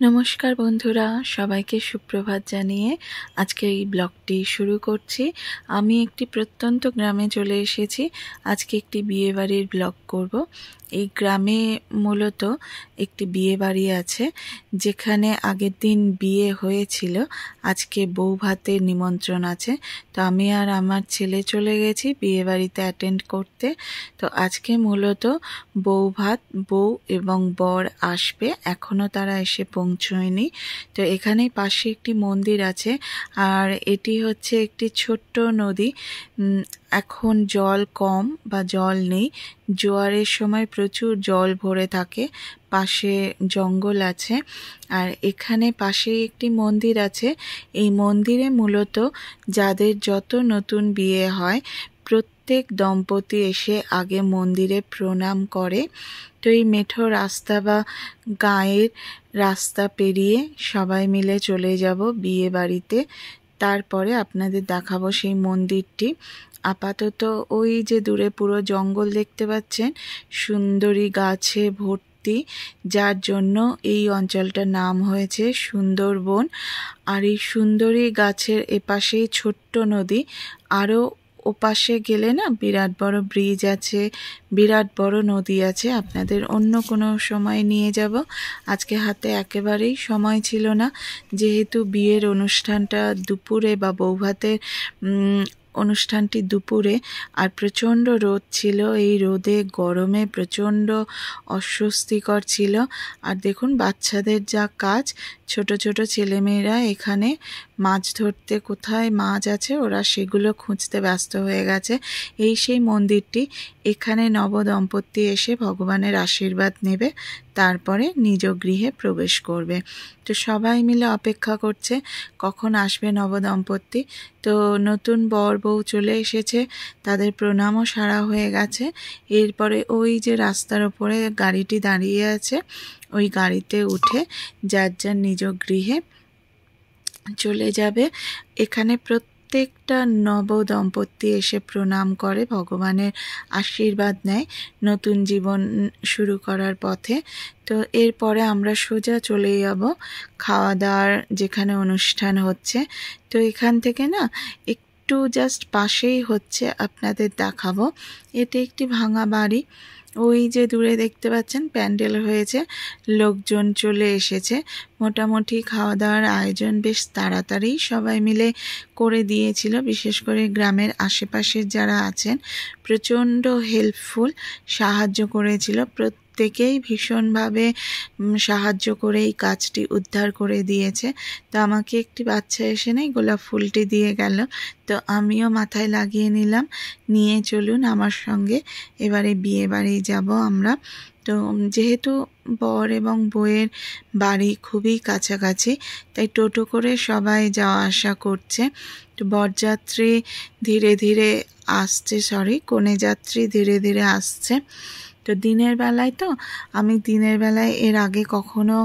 নমস্কার বন্ধুরা, সবাইকে সুপ্রভাত জানিয়ে আজকে এই ব্লগটি শুরু করছি। আমি একটি প্রত্যন্ত গ্রামে চলে এসেছি। আজকে একটি বিয়েবাড়ির ব্লগ করব। এই গ্রামে মূলত একটি বিয়ে বাড়ি আছে, যেখানে আগের দিন বিয়ে হয়েছিল। আজকে বউ ভাতের নিমন্ত্রণ আছে, তো আমি আর আমার ছেলে চলে গেছি বিয়ে বাড়িতে অ্যাটেন্ড করতে। তো আজকে মূলত বউ ভাত, বউ এবং বর আসবে, এখনও তারা এসে পৌঁছয়নি। তো এখানেই পাশে একটি মন্দির আছে, আর এটি হচ্ছে একটি ছোট্ট নদী। এখন জল কম বা জল নেই, জোয়ারের সময় প্রচুর জল ভরে থাকে। পাশে জঙ্গল আছে, আর এখানে পাশেই একটি মন্দির আছে। এই মন্দিরে মূলত যাদের যত নতুন বিয়ে হয়, প্রত্যেক দম্পতি এসে আগে মন্দিরে প্রণাম করে। তো এই মেঠো রাস্তা বা গাঁয়ের রাস্তা পেরিয়ে সবাই মিলে চলে যাব বিয়ে বাড়িতে। তারপরে আপনাদের দেখাবো সেই মন্দিরটি। আপাতত ওই যে দূরে পুরো জঙ্গল দেখতে পাচ্ছেন, সুন্দরী গাছে ভর্তি, যার জন্য এই অঞ্চলটার নাম হয়েছে সুন্দরবন। আর এই সুন্দরী গাছের এপাশেই ছোট্ট নদী, আরও ওপাশে গেলে না বিরাট বড় ব্রিজ আছে, বিরাট বড় নদী আছে। আপনাদের অন্য কোনো সময় নিয়ে যাব, আজকে হাতে একেবারেই সময় ছিল না, যেহেতু বিয়ের অনুষ্ঠানটা দুপুরে বা বৌভাতের অনুষ্ঠানটি দুপুরে, আর প্রচণ্ড রোদ ছিল। এই রোদে গরমে প্রচণ্ড অস্বস্তিকর ছিল। আর দেখুন বাচ্চাদের যা কাজ, ছোট ছোট ছেলেমেয়েরা এখানে মাছ ধরতে, কোথায় মাছ আছে ওরা সেগুলো খুঁজতে ব্যস্ত হয়ে গেছে। এই সেই মন্দিরটি, এখানে নবদম্পতি এসে ভগবানের আশীর্বাদ নেবে, তারপরে নিজ গৃহে প্রবেশ করবে। তো সবাই মিলে অপেক্ষা করছে কখন আসবে নবদম্পতি। তো নতুন বর বউ চলে এসেছে, তাদের প্রণামও সারা হয়ে গেছে। এরপরে ওই যে রাস্তার ওপরে গাড়িটি দাঁড়িয়ে আছে, ওই গাড়িতে উঠে যার যার নিজ গৃহে চলে যাবে। এখানে প্রত্যেকটা নবদম্পতি এসে প্রণাম করে, ভগবানের আশীর্বাদ নেয় নতুন জীবন শুরু করার পথে। তো এরপরে আমরা সোজা চলে যাব খাওয়া দাওয়ার যেখানে অনুষ্ঠান হচ্ছে। তো এখান থেকে না একটু জাস্ট পাশেই হচ্ছে, আপনাদের দেখাবো। এটা একটি ভাঙা বাড়ি, ওই যে দূরে দেখতে পাচ্ছেন প্যান্ডেল হয়েছে, লোকজন চলে এসেছে। মোটামুটি খাওয়া দাওয়ার আয়োজন বেশ তাড়াতাড়ি সবাই মিলে করে দিয়েছিল। বিশেষ করে গ্রামের আশেপাশের যারা আছেন প্রচণ্ড হেল্পফুল, সাহায্য করেছিল। প্রত্যেকেই ভীষণভাবে সাহায্য করে এই কাজটি উদ্ধার করে দিয়েছে। তো আমাকে একটি বাচ্চা এসে নেই গোলাপ ফুলটি দিয়ে গেল, তো আমিও মাথায় লাগিয়ে নিলাম। নিয়ে চলুন আমার সঙ্গে, এবারে বিয়ে বাড়ি যাব আমরা। তো যেহেতু বর এবং বউয়ের বাড়ি খুবই কাছাকাছি, তাই টোটো করে সবাই যাওয়া আসা করছে। তো বরযাত্রী ধীরে ধীরে আসছে, কনে যাত্রী ধীরে ধীরে আসছে। তো দিনের বেলায়, তো আমি দিনের বেলায় এর আগে কখনো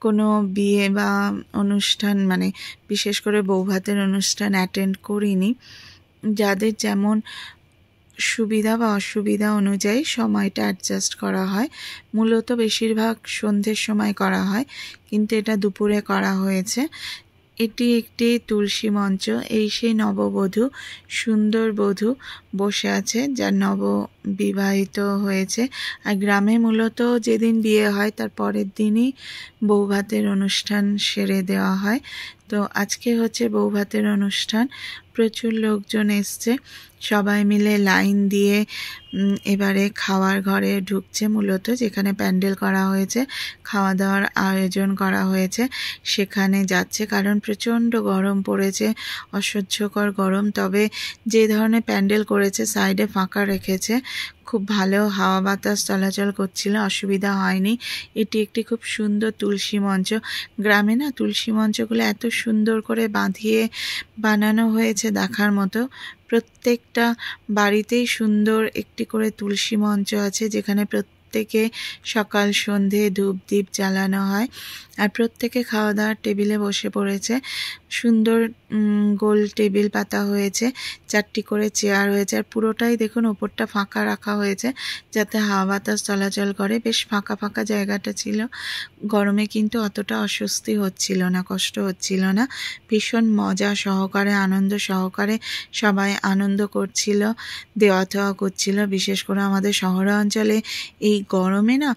কোনো বিয়ে বা অনুষ্ঠান, মানে বিশেষ করে বৌভাতের অনুষ্ঠান অ্যাটেন্ড করিনি। যাদের যেমন সুবিধা বা অসুবিধা অনুযায়ী সময়টা অ্যাডজাস্ট করা হয়। মূলত বেশিরভাগ সন্ধ্যের সময় করা হয়, কিন্তু এটা দুপুরে করা হয়েছে। এটি একটি তুলসী মঞ্চ। এই সেই নববধূ, সুন্দর বধূ বসে আছে, যার নববিবাহিত হয়েছে। আর গ্রামে মূলত যেদিন বিয়ে হয় তার পরের দিনই বৌভাতের অনুষ্ঠান সেরে দেওয়া হয়। তো আজকে হচ্ছে বৌভাতের অনুষ্ঠান, প্রচুর লোকজন এসছে, সবাই মিলে লাইন দিয়ে এবারে খাওয়ার ঘরে ঢুকছে। মূলত যেখানে প্যান্ডেল করা হয়েছে, খাওয়া দাওয়ার আয়োজন করা হয়েছে, সেখানে যাচ্ছে। কারণ প্রচণ্ড গরম পড়েছে, অসহ্যকর গরম। তবে যে ধরনের প্যান্ডেল করেছে সাইডে ফাঁকা রেখেছে, খুব ভালো হাওয়া বাতাস চলাচল করছিল, অসুবিধা হয়নি। এটি একটি খুব সুন্দর তুলসী মঞ্চ। গ্রামে না তুলসী মঞ্চগুলো এত সুন্দর করে বাঁধিয়ে বানানো হয়েছে দেখার মতো। প্রত্যেকটা বাড়িতেই সুন্দর একটি করে তুলসী মঞ্চ আছে, যেখানে প্রত্যেকে সকাল সন্ধে ধূপ দ্বীপ জ্বালানো হয়। আর প্রত্যেকে খাওয়া দাওয়ার টেবিলে বসে পড়েছে। সুন্দর গোল টেবিল পাতা হয়েছে, 4টি করে চেয়ার হয়েছে। আর পুরোটাই দেখুন ওপরটা ফাঁকা রাখা হয়েছে যাতে হাওয়া বাতাস চলাচল করে। বেশ ফাঁকা ফাঁকা জায়গাটা ছিল। গরমে কিন্তু অতটা অস্বস্তি হচ্ছিল না, কষ্ট হচ্ছিল না। ভীষণ মজা সহকারে, আনন্দ সহকারে সবাই আনন্দ করছিল, দেওয়া থাওয়া করছিল। বিশেষ করে আমাদের শহরাঞ্চলে এই গরমে না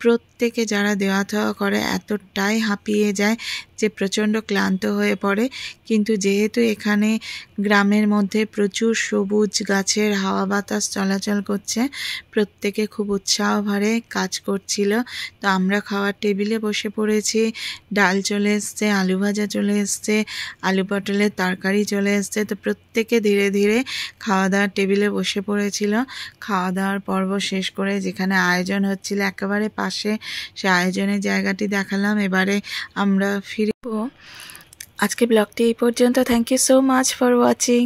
প্রত্যেকে যারা দেওয়া থাওয়া করে এতটাই হাঁপিয়ে যায় যে প্রচণ্ড ক্লান্ত হয়ে পড়ে। কিন্তু যেহেতু এখানে গ্রামের মধ্যে প্রচুর সবুজ গাছের হাওয়া বাতাস চলাচল করছে, প্রত্যেকে খুব উৎসাহ ভরে কাজ করছিল। তো আমরা খাওয়ার টেবিলে বসে পড়েছি। ডাল চলে এসছে, আলু ভাজা চলে এসছে, আলু পটলের তরকারি চলে এসছে। তো প্রত্যেকে ধীরে ধীরে খাওয়া দাওয়ার টেবিলে বসে পড়েছিল। খাওয়া দাওয়ার পর্ব শেষ করে যেখানে আয়োজন হচ্ছিল একেবারে পাশে, সে আয়োজনের জায়গাটি দেখালাম। এবারে আমরা ফিরব। আজকে ব্লগটি এই পর্যন্ত। Thank you so much for watching.